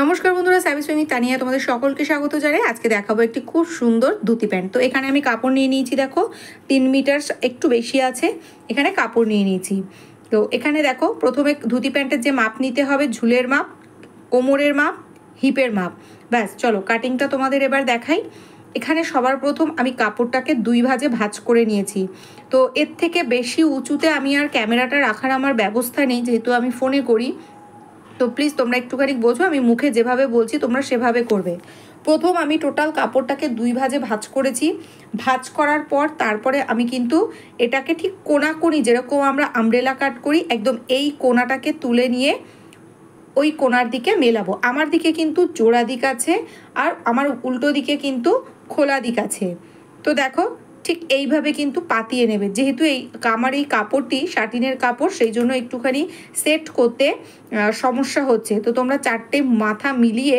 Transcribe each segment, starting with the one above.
নমস্কার বন্ধুরা, সাবি সুইমি তানিয়া তোমাদের সকলকে স্বাগত জানাই। আজকে দেখাবো একটি খুব সুন্দর ধুতি প্যান্ট। তো এখানে আমি কাপড় নিয়ে নিয়েছি, দেখো 3 মিটার একটু বেশি আছে এখানে কাপড় নিয়ে নিয়েছি। তো এখানে দেখো প্রথমে ধুতি প্যান্টের যে মাপ নিতে হবে, ঝুলের মাপ, কোমরের মাপ, হিপের মাপ। ব্যাস চলো কাটিংটা তোমাদের এবার দেখাই। এখানে সবার প্রথম আমি কাপড়টাকে 2 ভাঁজে ভাঁজ করে নিয়েছি। তো এর থেকে বেশি উঁচুতে আমি আর ক্যামেরাটা রাখার আমার ব্যবস্থা নেই, যেহেতু আমি ফোনে করি। তো প্লিজ তোমরা একটুখানি বোঝো, আমি মুখে যেভাবে বলছি তোমরা সেভাবে করবে। প্রথম আমি টোটাল কাপড়টাকে 2 ভাঁজে ভাঁজ করেছি। ভাঁজ করার পর তারপরে আমি কিন্তু এটাকে ঠিক কোনাকুনি, যেরকম আমরা আমব্রেলা কাট করি, একদম এই কোনাটাকে তুলে নিয়ে ওই কোনার দিকে মেলাবো। আমার দিকে কিন্তু জোড়া দিক আছে আর আমার উল্টো দিকে কিন্তু খোলা দিক আছে। তো দেখো ঠিক এইভাবে কিন্তু পাতিয়ে নেবে। যেহেতু আমার এই কাপড়টি শাটিনের কাপড়, সেই জন্য একটুখানি সেট করতে সমস্যা হচ্ছে। তো তোমরা 4টে মাথা মিলিয়ে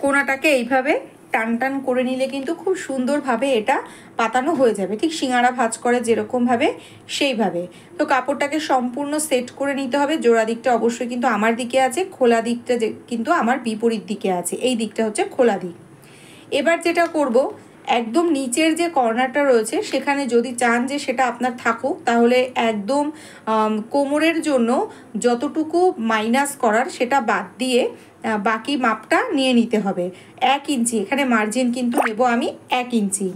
কোনাটাকে এইভাবে টান টান করে নিলে কিন্তু খুব সুন্দরভাবে এটা পাতানো হয়ে যাবে, ঠিক সিঙ্গারা ভাঁজ করে যেরকমভাবে সেইভাবে। তো কাপড়টাকে সম্পূর্ণ সেট করে নিতে হবে। জোড়া দিকটা অবশ্যই কিন্তু আমার দিকে আছে, খোলা দিকটা কিন্তু আমার বিপরীত দিকে আছে। এই দিকটা হচ্ছে খোলা দিক। এবার যেটা করব, একদম নিচের যে কর্নারটা রয়েছে সেখানে যদি চান যে সেটা আপনার থাকুক, তাহলে একদম কোমরের জন্য যতটুকু মাইনাস করার সেটা বাদ দিয়ে বাকি মাপটা নিয়ে নিতে হবে। 1 ইঞ্চি এখানে মার্জিন কিন্তু নেব আমি 1 ইঞ্চি।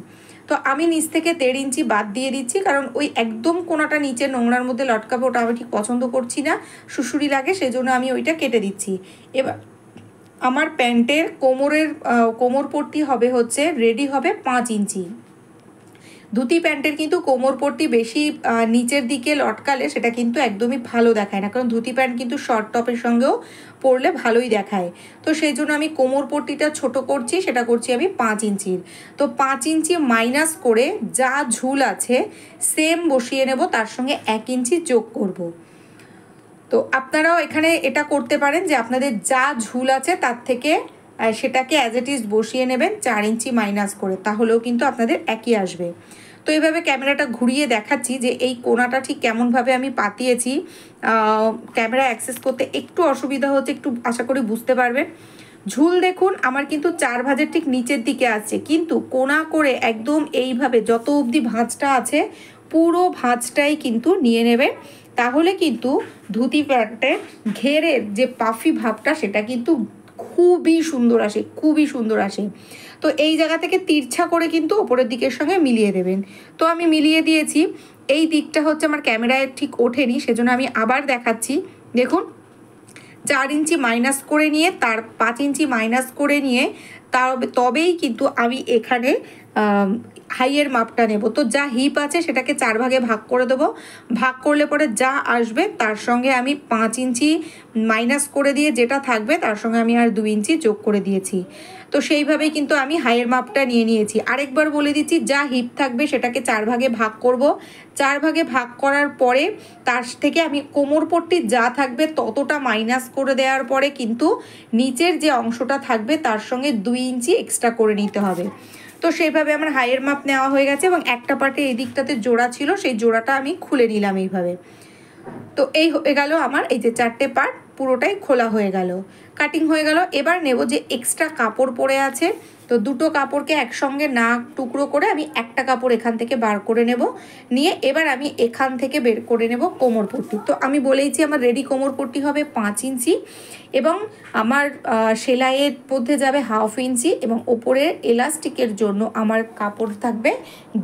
তো আমি নিচ থেকে 1.5 ইঞ্চি বাদ দিয়ে দিচ্ছি, কারণ ওই একদম কোনাটা নিচে নোংরার মধ্যে লটকাবে, ওটা আমি ঠিক পছন্দ করছি না, শুশুরি লাগে, সেজন্য আমি ওইটা কেটে দিচ্ছি। এবার আমার প্যান্টের কোমরপট্টি হবে হচ্ছে রেডি হবে 5 ইঞ্চি। ধুতি প্যান্টের কিন্তু কোমরপট্টি বেশি নিচের দিকে লটকালে সেটা কিন্তু একদমই ভালো দেখায় না, কারণ ধুতি প্যান্ট কিন্তু শর্ট টপের সঙ্গেও পরলে ভালোই দেখায়। তো সেই জন্য আমি কোমরপট্টিটা ছোট করছি, সেটা করছি আমি 5 ইঞ্চির। তো 5 ইঞ্চি মাইনাস করে যা ঝুল আছে সেম বসিয়ে নেব, তার সঙ্গে 1 ইঞ্চি যোগ করব। তো আপনারাও এখানে এটা করতে পারেন যে আপনাদের যা ঝুল আছে তার থেকে সেটাকে অ্যাজ ইট ইজ বসিয়ে নেবেন 4 ইঞ্চি মাইনাস করে, তাহলেও কিন্তু আপনাদের একই আসবে। তো এইভাবে ক্যামেরাটা ঘুরিয়ে দেখাচ্ছি যে এই কোণাটা ঠিক কেমনভাবে আমি পাতিয়েছি। ক্যামেরা অ্যাক্সেস করতে একটু অসুবিধা হচ্ছে, একটু আশা করি বুঝতে পারবেন। ঝুল দেখুন আমার কিন্তু 4 ভাঁজের ঠিক নিচের দিকে আসছে, কিন্তু কোণা করে একদম এইভাবে যত অবধি ভাঁজটা আছে পুরো ভাঁজটাই কিন্তু নিয়ে নেবে, তাহলে কিন্তু ধুতি প্যান্টের ঘেরের যে পাফি ভাবটা সেটা কিন্তু খুবই সুন্দর আসে, খুবই সুন্দর আসে। তো এই জায়গা থেকে তিরছা করে কিন্তু ওপরের দিকের সঙ্গে মিলিয়ে দেবেন। তো আমি মিলিয়ে দিয়েছি। এই দিকটা হচ্ছে আমার ক্যামেরায় ঠিক ওঠেনি, সেজন্য আমি আবার দেখাচ্ছি। দেখুন 4 ইঞ্চি মাইনাস করে নিয়ে তার 5 ইঞ্চি মাইনাস করে নিয়ে তবেই কিন্তু আমি এখানে হাইয়ের মাপটা নেব। তো যা হিপ আছে সেটাকে 4 ভাগে ভাগ করে দেবো। ভাগ করলে পরে যা আসবে তার সঙ্গে আমি 5 ইঞ্চি মাইনাস করে দিয়ে যেটা থাকবে তার সঙ্গে আমি আর 2 ইঞ্চি যোগ করে দিয়েছি। তো সেইভাবেই কিন্তু আমি হাইয়ের মাপটা নিয়ে নিয়েছি। আরেকবার বলে দিচ্ছি, যা হিপ থাকবে সেটাকে 4 ভাগে ভাগ করব। 4 ভাগে ভাগ করার পরে তার থেকে আমি কোমরপট্টি যা থাকবে ততটা মাইনাস করে দেওয়ার পরে কিন্তু নিচের যে অংশটা থাকবে তার সঙ্গে 2 ইঞ্চি এক্সট্রা করে নিতে হবে। তো সেইভাবে আমার হাইয়ের মাপ নেওয়া হয়ে গেছে, এবং একটা পার্টে এই দিকটাতে জোড়া ছিল, সেই জোড়াটা আমি খুলে নিলাম এইভাবে। তো এই হয়ে গেল আমার এই যে 4টে পার্ট পুরোটাই খোলা হয়ে গেল, কাটিং হয়ে গেল। এবার নেব যে এক্সট্রা কাপড় পরে আছে, তো দুটো কাপড়কে একসঙ্গে না টুকরো করে আমি একটা কাপড় এখান থেকে বার করে নেব। নিয়ে এবার আমি এখান থেকে বের করে নেব কোমরপট্টি। তো আমি বলেইছি আমার রেডি কোমরপট্টি হবে 5 ইঞ্চি, এবং আমার সেলাইয়ের মধ্যে যাবে 1/2 ইঞ্চি, এবং ওপরে এলাস্টিকের জন্য আমার কাপড় থাকবে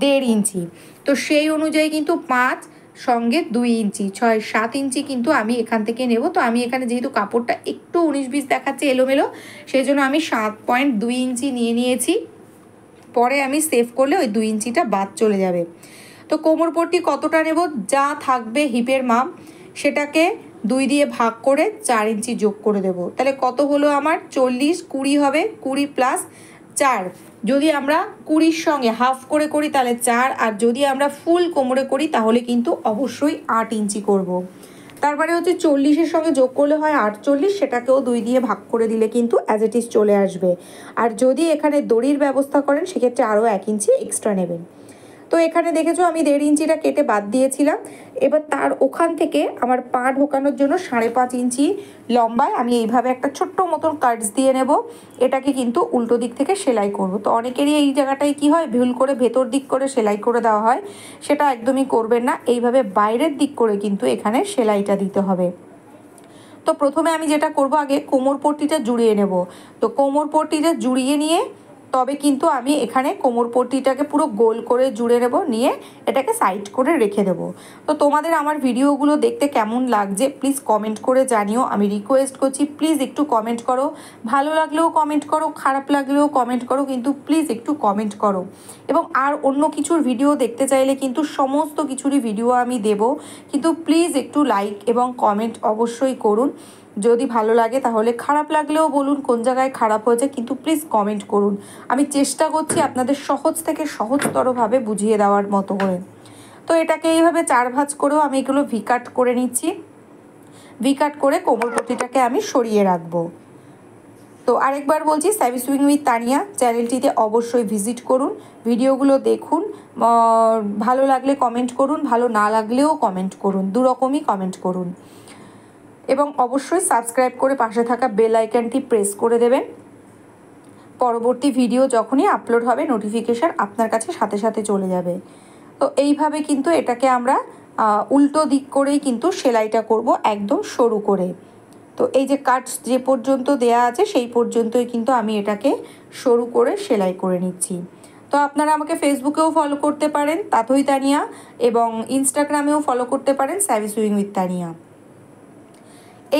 1.5 ইঞ্চি। তো সেই অনুযায়ী কিন্তু 5 সঙ্গে 2 ইঞ্চি 6-7 ইঞ্চি কিন্তু আমি এখান থেকে নেব। তো আমি এখানে যেহেতু কাপড়টা একটু 19-20 দেখাচ্ছে এলোমেলো, সেই জন্য আমি 7.2 ইঞ্চি নিয়ে নিয়েছি। পরে আমি সেভ করলে ওই 2 ইঞ্চিটা বাদ চলে যাবে। তো কোমরপট্টি কতটা নেব, যা থাকবে হিপের মাপ সেটাকে 2 দিয়ে ভাগ করে 4 ইঞ্চি যোগ করে দেব। তাহলে কত হলো আমার 40, 20 হবে, 20 প্লাস 4। যদি আমরা 20-র সঙ্গে হাফ করে করি তাহলে 4, আর যদি আমরা ফুল কোমরে করি তাহলে কিন্তু অবশ্যই 8 ইঞ্চি করব। তারপরে হচ্ছে 40-এর সঙ্গে যোগ করলে হয় 48, সেটাকেও 2 দিয়ে ভাগ করে দিলে কিন্তু অ্যাজ ইট ইজ চলে আসবে। আর যদি এখানে দড়ির ব্যবস্থা করেন সেক্ষেত্রে আরও 1 ইঞ্চি এক্সট্রা নেবেন। তো এখানে দেখেছো আমি 1.5 ইঞ্চিটা কেটে বাদ দিয়েছিলাম। এবার তার ওখান থেকে আমার পা ঢোকানোর জন্য 5.5 ইঞ্চি লম্বায় আমি এইভাবে একটা ছোট্ট মতন কাটস দিয়ে নেব। এটাকে কিন্তু উল্টো দিক থেকে সেলাই করব। তো অনেকেরই এই জায়গাটায় কি হয়, ভুল করে ভেতর দিক করে সেলাই করে দেওয়া হয়, সেটা একদমই করবেন না। এইভাবে বাইরের দিক করে কিন্তু এখানে সেলাইটা দিতে হবে। তো প্রথমে আমি যেটা করব, আগে কোমর পট্টিটা জুড়িয়ে নেব। তো কোমর পট্টিটা জুড়িয়ে নিয়ে তবে কিন্তু আমি এখানে কোমর পট্টিটাকে পুরো গোল করে জুড়ে নেব, নিয়ে এটাকে সাইড করে রেখে দেব। তো তোমাদের আমার ভিডিওগুলো দেখতে কেমন লাগছে প্লিজ কমেন্ট করে জানিও। আমি রিকোয়েস্ট করছি প্লিজ একটু কমেন্ট করো, ভালো লাগলেও কমেন্ট করো, খারাপ লাগলেও কমেন্ট করো, কিন্তু প্লিজ একটু কমেন্ট করো। এবং আর অন্য কিছুর ভিডিও দেখতে চাইলে কিন্তু সমস্ত কিছুরই ভিডিও আমি দেব, কিন্তু প্লিজ একটু লাইক এবং কমেন্ট অবশ্যই করুন। যদি ভালো লাগে তাহলে, খারাপ লাগলেও বলুন কোন জায়গায় খারাপ হয়েছে, কিন্তু প্লিজ কমেন্ট করুন। আমি চেষ্টা করছি আপনাদের সহজ থেকে সহজতরভাবে বুঝিয়ে দেওয়ার মতো করে। তো এটাকে এইভাবে 4 ভাঁজ করেও আমি এগুলো ভিকাট করে নিচ্ছি। ভিকাট করে কোমর পট্টিটাকে আমি সরিয়ে রাখবো। তো আরেকবার বলছি, স্যাভি সুইং উইথ তানিয়া চ্যানেলটিতে অবশ্যই ভিজিট করুন, ভিডিওগুলো দেখুন, ভালো লাগলে কমেন্ট করুন, ভালো না লাগলেও কমেন্ট করুন, দুরকমই কমেন্ট করুন। এবং অবশ্যই সাবস্ক্রাইব করে পাশে থাকা বেল আইকনটি প্রেস করে দেবেন। পরবর্তী ভিডিও যখনই আপলোড হবে নোটিফিকেশান আপনার কাছে সাথে সাথে চলে যাবে। তো এইভাবে কিন্তু এটাকে আমরা উল্টো দিক করেই কিন্তু সেলাইটা করব, একদম সরু করে। তো এই যে কাট যে পর্যন্ত দেয়া আছে সেই পর্যন্তই কিন্তু আমি এটাকে সরু করে সেলাই করে নিচ্ছি। তো আপনারা আমাকে ফেসবুকেও ফলো করতে পারেন তাতই তানিয়া, এবং ইনস্টাগ্রামেও ফলো করতে পারেন স্যাভি সুইং উইথ তানিয়া।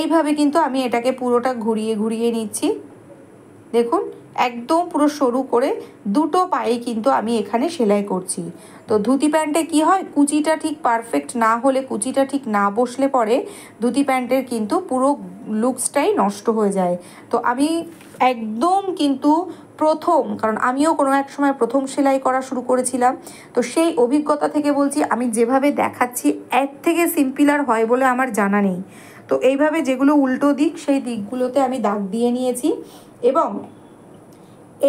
এইভাবে কিন্তু আমি এটাকে পুরোটা ঘুরিয়ে ঘুরিয়ে নিচ্ছি। দেখুন একদম পুরো সরু করে দুটো পায়ে কিন্তু আমি এখানে সেলাই করছি। তো ধুতি প্যান্টে কি হয়, কুচিটা ঠিক পারফেক্ট না হলে, কুচিটা ঠিক না বসলে পরে ধুতি প্যান্টের কিন্তু পুরো লুকসটাই নষ্ট হয়ে যায়। তো আমি একদম কিন্তু প্রথম, কারণ আমিও কোনো এক সময় প্রথম সেলাই করা শুরু করেছিলাম, তো সেই অভিজ্ঞতা থেকে বলছি, আমি যেভাবে দেখাচ্ছি এর থেকে সিম্পল আর হয় বলে আমার জানা নেই। তো এইভাবে যেগুলো উল্টো দিক সেই দিকগুলোতে আমি দাগ দিয়ে নিয়েছি, এবং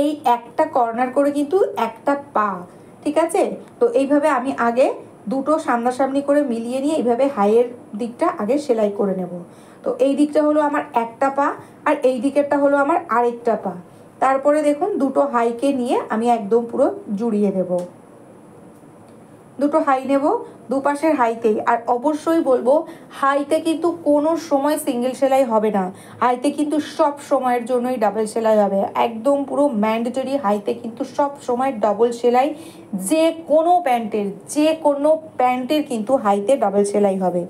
এই একটা কর্নার করে কিন্তু একটা পা, ঠিক আছে। তো এইভাবে আমি আগে দুটো সামনাসামনি করে মিলিয়ে নিয়ে এইভাবে হাইয়ের দিকটা আগে সেলাই করে নেব। তো এই দিকটা হলো আমার একটা পা, আর এই দিকেরটা হলো আমার আরেকটা পা। তারপরে দেখুন দুটো হাইকে নিয়ে আমি একদম পুরো জুড়িয়ে দেব। দুটো হাই নেব দুপাশের হাইতেই। আর অবশ্যই বলবো, হাইতে কিন্তু কোনো সময় সিঙ্গেল সেলাই হবে না, হাইতে কিন্তু সব সময়ের জন্যই ডাবল সেলাই হবে, একদম পুরো ম্যান্ডেটরি। হাইতে কিন্তু সব সময় ডবল সেলাই, যে কোনো প্যান্টের কিন্তু হাইতে ডাবল সেলাই হবে।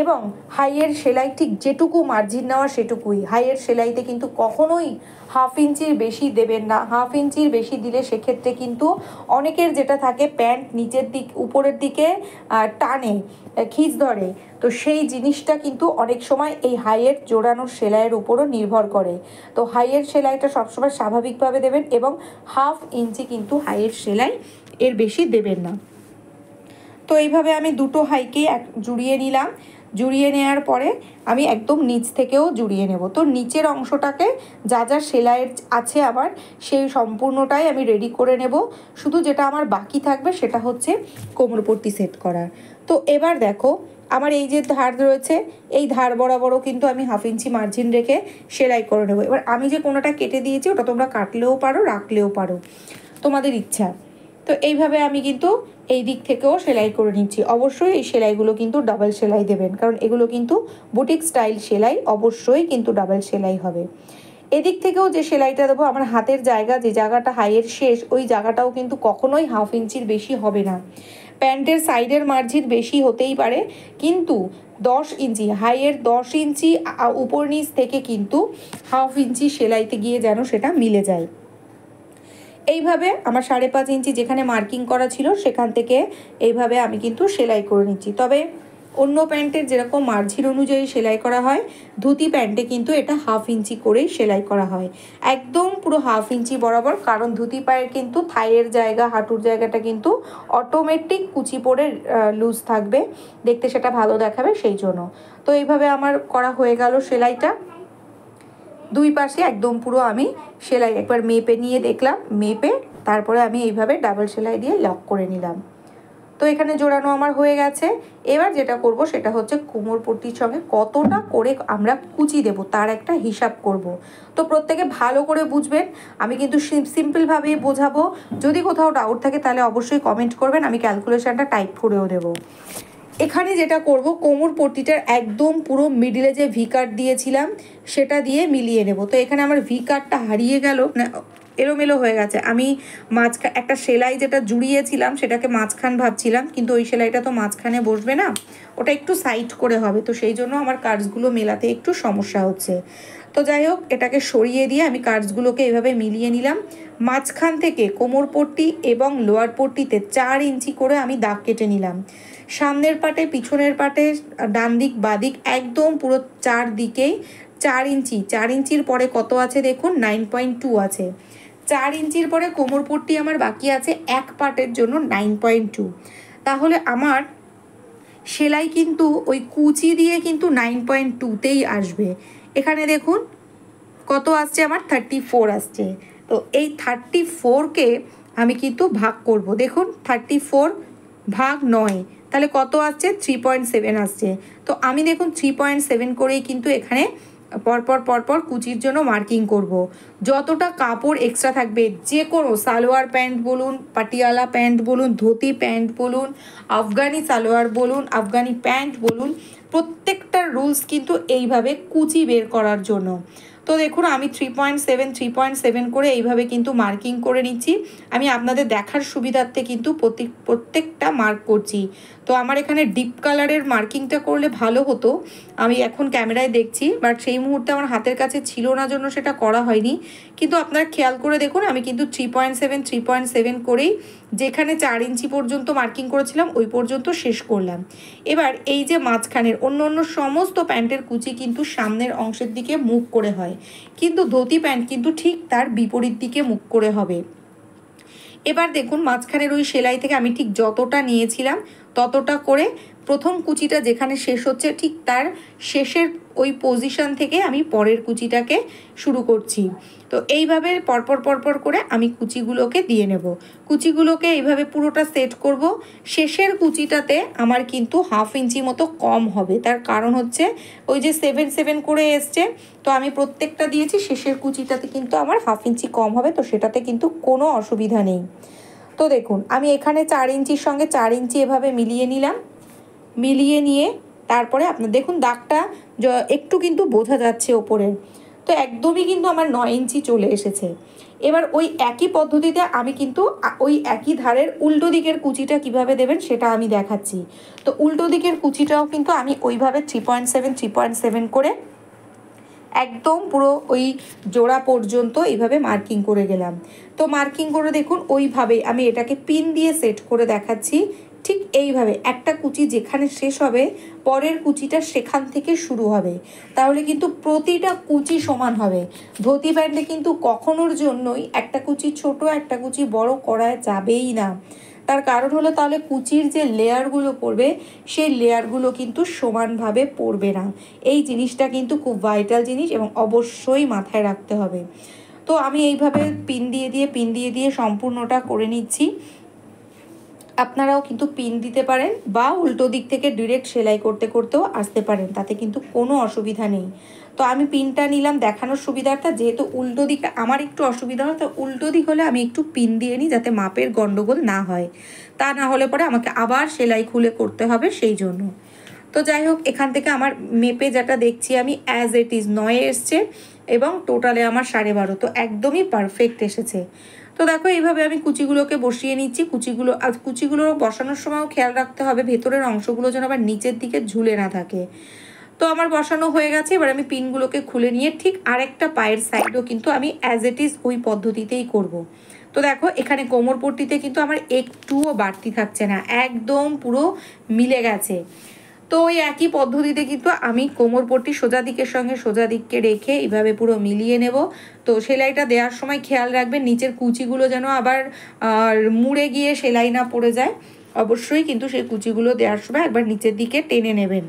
এবং হাইয়ের সেলাই ঠিক যেটুকু মার্জিন নেওয়া সেটুকুই, হাইয়ের সেলাইতে কিন্তু কখনোই 1/2 ইঞ্চির বেশি দেবেন না। 1/2 ইঞ্চির বেশি দিলে সেক্ষেত্রে কিন্তু অনেকের যেটা থাকে, প্যান্ট নিচের দিক উপরের দিকে টানে, খিঁচ ধরে। তো সেই জিনিসটা কিন্তু অনেক সময় এই হাইয়ের জোড়ানোর সেলাইয়ের উপরও নির্ভর করে। তো হাইয়ের সেলাইটা সবসময় স্বাভাবিকভাবে দেবেন, এবং 1/2 ইঞ্চি কিন্তু হাইয়ের সেলাই, এর বেশি দেবেন না। তো এইভাবে আমি দুটো হাইকে জুড়িয়ে নিলাম। জুড়িয়ে নেওয়ার পরে আমি একদম নিচ থেকেও জুড়িয়ে নেব। তো নিচের অংশটাকে যা যা সেলাইয়ের আছে আমার, সেই সম্পূর্ণটাই আমি রেডি করে নেব। শুধু যেটা আমার বাকি থাকবে সেটা হচ্ছে কোমরপট্টি সেট করার। তো এবার দেখো আমার এই যে ধার রয়েছে, এই ধার বরাবরও কিন্তু আমি 1/2 ইঞ্চি মার্জিন রেখে সেলাই করে নেব। এবার আমি যে কোনোটা কেটে দিয়েছি ওটা তোমরা কাটলেও পারো, রাখলেও পারো, তোমাদের ইচ্ছা। তো এইভাবে আমি কিন্তু এই দিক থেকেও সেলাই করে নিচ্ছি। অবশ্যই এই সেলাইগুলো কিন্তু ডাবল সেলাই দেবেন, কারণ এগুলো কিন্তু বুটিক স্টাইল সেলাই, অবশ্যই কিন্তু ডাবল সেলাই হবে। এদিক থেকেও যে সেলাইটা দেবো, আমার হাতের জায়গা যে জায়গাটা হাইয়ের শেষ, ওই জায়গাটাও কিন্তু কখনোই 1/2 ইঞ্চির বেশি হবে না। প্যান্টের সাইডের মার্জিন বেশি হতেই পারে, কিন্তু 10 ইঞ্চি, হাইয়ের 10 ইঞ্চি উপর নিচ থেকে কিন্তু 1/2 ইঞ্চি সেলাইতে গিয়ে যেন সেটা মিলে যায়। এইভাবে আমার 5.5 ইঞ্চি যেখানে মার্কিং করা ছিল সেখান থেকে এইভাবে আমি কিন্তু সেলাই করে নিচ্ছি। তবে অন্য প্যান্টের যেরকম মার্জিন অনুযায়ী সেলাই করা হয়, ধুতি প্যান্টে কিন্তু এটা 1/2 ইঞ্চি করেই সেলাই করা হয়, একদম পুরো 1/2 ইঞ্চি বরাবর। কারণ ধুতি পায়ের কিন্তু থাইয়ের জায়গা, হাঁটুর জায়গাটা কিন্তু অটোমেটিক কুচি পরে লুজ থাকবে, দেখতে সেটা ভালো দেখাবে, সেই জন্য। তো এইভাবে আমার করা হয়ে গেল সেলাইটা। দুই পাশে একদম পুরো আমি সেলাই একবার মেপে নিয়ে দেখলাম, মেপে তারপরে আমি এইভাবে ডাবল সেলাই দিয়ে লক করে নিলাম। তো এখানে জোড়ানো আমার হয়ে গেছে। এবার যেটা করব সেটা হচ্ছে কোমর পট্টির সঙ্গে কতটা করে আমরা কুচি দেব তার একটা হিসাব করব। তো প্রত্যেকে ভালো করে বুঝবেন, আমি কিন্তু সিম্পলভাবেই বোঝাবো। যদি কোথাও ডাউট থাকে তাহলে অবশ্যই কমেন্ট করবেন, আমি ক্যালকুলেশনটা টাইপ করেও দেবো। এখানে যেটা করব, কোমর পট্টিটার একদম পুরো মিডিলে যে ভি কাট দিয়েছিলাম সেটা দিয়ে মিলিয়ে নেব। তো এখানে আমার ভি কাটটা হারিয়ে গেল, এলোমেলো হয়ে গেছে। আমি মাঝখানে একটা সেলাই যেটা জুড়িয়েছিলাম সেটাকে মাঝখান ভাবছিলাম, কিন্তু ওই সেলাইটা তো মাঝখানে বসবে না, ওটা একটু সাইড করে হবে। তো সেই জন্য আমার কার্ডসগুলো মেলাতে একটু সমস্যা হচ্ছে। তো যাই হোক, এটাকে সরিয়ে দিয়ে আমি কার্ডসগুলোকে এভাবে মিলিয়ে নিলাম। মাঝখান থেকে কোমর পট্টি এবং লোয়ার পট্টিতে 4 ইঞ্চি করে আমি দাগ কেটে নিলাম। সামনের পাটে, পিছনের পাটে, ডান দিক বাদিক একদম পুরো 4 দিকেই 4 ইঞ্চি। 4 ইঞ্চির পরে কত আছে দেখুন, 9.2 আছে। 4 ইঞ্চির পরে কোমর পট্টি আমার বাকি আছে এক পাটের জন্য 9.2। তাহলে আমার সেলাই কিন্তু ওই কুচি দিয়ে কিন্তু 9.2তেই আসবে। এখানে দেখুন কত আসছে, আমার 34 আসছে। তো এই 34কে আমি কিন্তু ভাগ করব। দেখুন 34 ভাগ 9, তাহলে কত আসছে, 3.7 আসছে। তো আমি দেখুন 3.7 করেই কিন্তু এখানে পরপর কুচির জন্য মার্কিং করব। যতটা কাপড় এক্সট্রা থাকবে, যে কোনো সালোয়ার প্যান্ট বলুন, পাটিয়ালা প্যান্ট বলুন, ধুতি প্যান্ট বলুন, আফগানি সালোয়ার বলুন, আফগানি প্যান্ট বলুন, প্রত্যেকটা রুলস কিন্তু এইভাবে কুচি বের করার জন্য। তো দেখুন আমি 3.7 করে এইভাবে কিন্তু মার্কিং করে নিচ্ছি। আমি আপনাদের দেখার সুবিধার্থে কিন্তু প্রত্যেকটা মার্ক করছি। তো আমার এখানে ডিপ কালারের মার্কিংটা করলে ভালো হতো, আমি এখন ক্যামেরায় দেখছি, বাট সেই মুহূর্তে আমার হাতের কাছে ছিল না জন্য সেটা করা হয়নি। কিন্তু আপনারা খেয়াল করে দেখুন, আমি কিন্তু 3.7 করেই যেখানে 4 ইঞ্চি পর্যন্ত মার্কিং করেছিলাম ওই পর্যন্ত শেষ করলাম। এবার এই যে মাঝখানের অন্য সমস্ত প্যান্টের কুচি কিন্তু সামনের অংশের দিকে মুখ করে হয়, কিন্তু ধুতি প্যান্ট কিন্তু ঠিক তার বিপরীত দিকে মুখ করে হবে। এবার দেখুন মাঝখানের ওই সেলাই থেকে আমি ঠিক যতটা নিয়েছিলাম ততটা করে প্রথম কুচিটা যেখানে শেষ হচ্ছে ঠিক তার শেষের ওই পজিশন থেকে আমি পরের কুচিটাকে শুরু করছি। তো এইভাবে পরপর করে আমি কুচিগুলোকে দিয়ে নেব। কুচিগুলোকে এইভাবে পুরোটা সেট করব। শেষের কুচিটাতে আমার কিন্তু 1/2 ইঞ্চি মতো কম হবে, তার কারণ হচ্ছে ওই যে 7 করে এসছে, তো আমি প্রত্যেকটা দিয়েছি, শেষের কুচিটাতে কিন্তু আমার 1/2 ইঞ্চি কম হবে, তো সেটাতে কিন্তু কোনো অসুবিধা নেই। তো দেখুন আমি এখানে 4 ইঞ্চির সঙ্গে 4 ইঞ্চি এভাবে মিলিয়ে নিলাম। মিলিয়ে নিয়ে তারপরে আপনার দেখুন দাগটা একটু কিন্তু বোঝা যাচ্ছে ওপরে, তো একদমই কিন্তু আমার 9 ইঞ্চি চলে এসেছে। এবার ওই একই পদ্ধতিতে আমি কিন্তু ওই একই ধারের উল্টো দিকের কুচিটা কিভাবে দেবেন সেটা আমি দেখাচ্ছি। তো উল্টো দিকের কুচিটাও কিন্তু আমি ওইভাবে 3.7 করে একদম পুরো ওই জোড়া পর্যন্ত এইভাবে মার্কিং করে গেলাম। তো মার্কিং করে দেখুন ওইভাবেই আমি এটাকে পিন দিয়ে সেট করে দেখাচ্ছি। ঠিক এইভাবে একটা কুচি যেখানে শেষ হবে পরের কুচিটা সেখান থেকে শুরু হবে, তাহলে কিন্তু প্রতিটা কুচি সমান হবে। ধুতি প্যান্টে কিন্তু কখনোর জন্যই একটা কুচি ছোট একটা কুচি বড় করা যাবেই না, তার কারণ হলো তাহলে কুচির যে লেয়ারগুলো পড়বে সেই লেয়ারগুলো কিন্তু সমানভাবে পড়বে না। এই জিনিসটা কিন্তু খুব ভাইটাল জিনিস এবং অবশ্যই মাথায় রাখতে হবে। তো আমি এইভাবে পিন দিয়ে সম্পূর্ণটা করে নিচ্ছি। আপনারাও কিন্তু পিন দিতে পারেন বা উল্টো দিক থেকে ডিরেক্ট সেলাই করতেও আসতে পারেন, তাতে কিন্তু কোনো অসুবিধা নেই। তো আমি পিনটা নিলাম দেখানোর সুবিধার্থে, যেহেতু উল্টো দিকে আমার একটু অসুবিধা হয়, তো উল্টো দিক হলে আমি একটু পিন দিয়ে নিই যাতে মাপের গন্ডগোল না হয়, তা না হলে পরে আমাকে আবার সেলাই খুলে করতে হবে সেই জন্য। তো যাই হোক, এখান থেকে আমার মেপে যেটা দেখছি আমি অ্যাজ ইট ইজ 9 এসছে এবং টোটালে আমার 12.5, তো একদমই পারফেক্ট এসেছে। তো দেখো এইভাবে আমি কুচিগুলোকে বসিয়ে নিচ্ছি। কুচিগুলো বসানোর সময়ও খেয়াল রাখতে হবে ভেতরের অংশগুলো যেন আবার নিচের দিকে ঝুলে না থাকে। তো আমার বসানো হয়ে গেছে, এবার আমি পিনগুলোকে খুলে নিয়ে ঠিক আরেকটা পায়ের সাইডও কিন্তু আমি অ্যাজ ইট ইজ ওই পদ্ধতিতেই করব। তো দেখো এখানে কোমর পট্টিতে কিন্তু আমার একটুও বাড়তি থাকছে না, একদম পুরো মিলে গেছে। তো ওই একই পদ্ধতিতে কিন্তু আমি কোমর পট্টি সোজা দিকের সঙ্গে সোজা দিককে রেখে এইভাবে পুরো মিলিয়ে নেব। তো সেলাইটা দেওয়ার সময় খেয়াল রাখবেন নিচের কুচিগুলো যেন আবার মুড়ে গিয়ে সেলাই না পড়ে যায়, অবশ্যই কিন্তু সেই কুচিগুলো দেওয়ার সময় একবার নিচের দিকে টেনে নেবেন।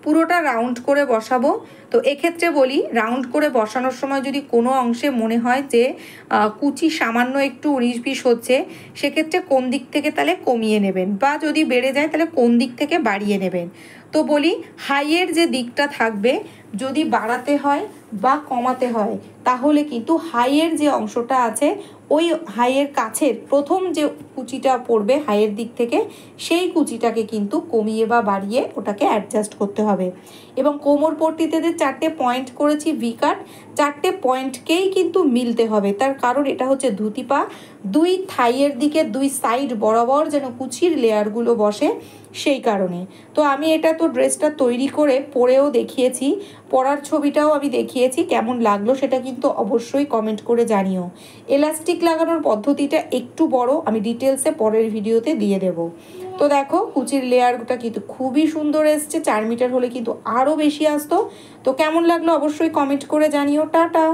পুরোটা রাউন্ড করে বসাবো। তো এক্ষেত্রে বলি রাউন্ড করে বসানোর সময় যদি কোনো অংশে মনে হয় যে কুচি সামান্য একটু 19-20 হচ্ছে, সেক্ষেত্রে কোন দিক থেকে তাহলে কমিয়ে নেবেন, বা যদি বেড়ে যায় তাহলে কোন দিক থেকে বাড়িয়ে নেবেন। তো বলি হাইয়ের যে দিকটা থাকবে যদি বাড়াতে হয় বা কমাতে হয়, তাহলে কিন্তু হাইয়ের যে অংশটা আছে ওই হাইয়ের কাছের প্রথম যে কুচিটা পড়বে হাইয়ের দিক থেকে, সেই কুচিটাকে কিন্তু কমিয়ে বা বাড়িয়ে ওটাকে অ্যাডজাস্ট করতে হবে। এবং কোমর পট্টিতে যে 4টে পয়েন্ট করেছি ভি কাট, 4টে পয়েন্টকেই কিন্তু মিলতে হবে। তার কারণ এটা হচ্ছে ধুতি পা, 2 থাইয়ের দিকে 2 সাইড বরাবর যেন কুচির লেয়ারগুলো বসে, সেই কারণে। তো আমি এটা তো ড্রেসটা তৈরি করে পরেও দেখিয়েছি, পরার ছবিটাও আমি দেখিয়েছি, কেমন লাগলো সেটা কিন্তু অবশ্যই কমেন্ট করে জানিও। এলাস্টিক লাগানোর পদ্ধতিটা একটু বড়, আমি ডিটেলসে পরের ভিডিওতে দিয়ে দেব। তো দেখো কুচির লেয়ারটা কিন্তু খুবই সুন্দর এসছে, 4 মিটার হলে কিন্তু আরও বেশি আসতো। তো কেমন লাগলো অবশ্যই কমেন্ট করে জানিও। টাটা।